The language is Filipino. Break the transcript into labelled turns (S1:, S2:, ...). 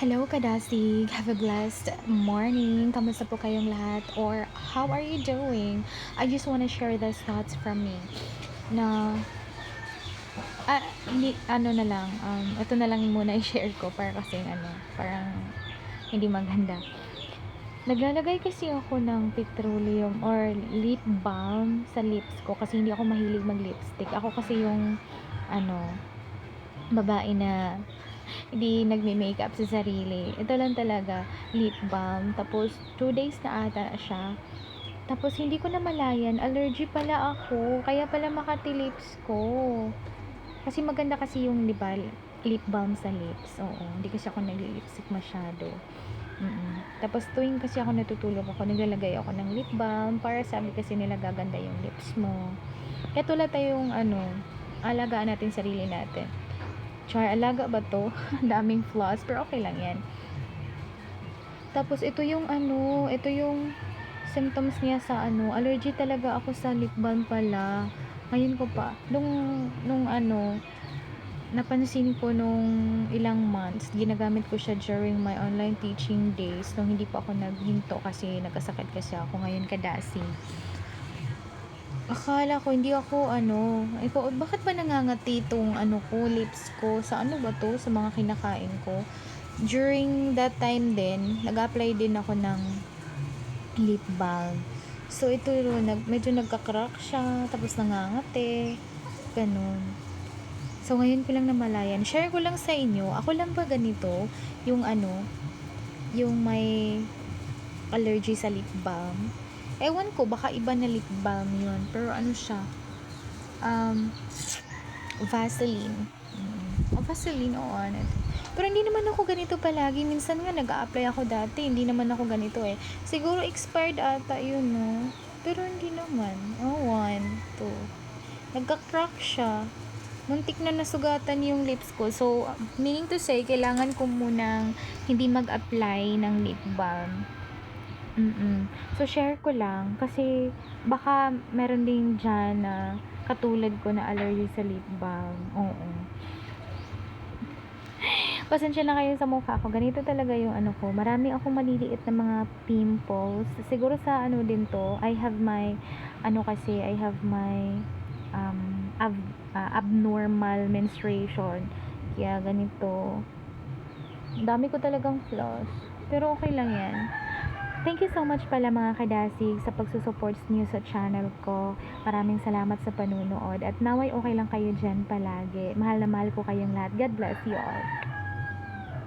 S1: Hello, Kadasig. Have a blessed morning. Kamusta po kayong lahat? Or how are you doing? I just want to share these thoughts from me. Na, hindi, ano na lang, ito na lang muna i-share ko para kasi parang hindi maganda. Naglalagay kasi ako ng petroleum or lip balm sa lips ko kasi hindi ako mahilig mag-lipstick. Ako kasi yung, ano, babae na hindi nagme-makeup sa sarili. Ito lang talaga, lip balm. Tapos, 2 days na ata siya. Tapos, hindi ko namalayan, allergy pala ako. Kaya pala makati lips ko. Kasi maganda kasi yung, di ba, lip balm sa lips. Oo, hindi kasi ako nag-lipstick masyado. Tapos, tuwing kasi ako natutulog ako, naglalagay ako ng lip balm para sabi kasi nila gaganda yung lips mo. Kaya tulad tayong, alagaan natin sarili natin. Char, alaga ba to? Ang daming flaws, pero okay lang yan. Tapos, ito yung symptoms niya sa allergy talaga ako sa lip balm pala. Ngayon ko pa, napansin ko nung ilang months, ginagamit ko siya during my online teaching days, nung hindi pa ako naghinto kasi nagkasakit kasi ako ngayon kadasi. Akala ko hindi ako bakit ba nangangati itong lips ko sa ba to, sa mga kinakain ko. During that time din, nag-apply din ako ng lip balm. So ito medyo nagka-crack siya, tapos nangangati, ganun. So ngayon ko lang namalayan. Share ko lang sa inyo, ako lang ba ganito, yung yung may allergy sa lip balm. Ewan ko, baka iba na lip balm yun. Pero siya, Vaseline. Vaseline, oo, Pero hindi naman ako ganito palagi. Minsan nga nag-a-apply ako dati, hindi naman ako ganito eh. Siguro expired ata yun, no? Pero hindi naman. Nagka-crack siya. Muntik na nasugatan yung lips ko. So, meaning to say, kailangan ko munang hindi mag-apply ng lip balm. So, share ko lang kasi baka meron din dyan na katulad ko na allergy sa lip balm. Oo. Pasensya na kayo sa mukha ko. Ganito talaga yung ko. Marami akong maliliit na mga pimples. Siguro sa din to, I have my abnormal menstruation. Kaya ganito. Dami ko talagang flaws. Pero okay lang yan. Thank you so much pala mga kadasig sa pagsusupport niyo sa channel ko. Maraming salamat sa panunood. At naway okay lang kayo dyan palagi. Mahal na mahal ko kayong lahat. God bless you all.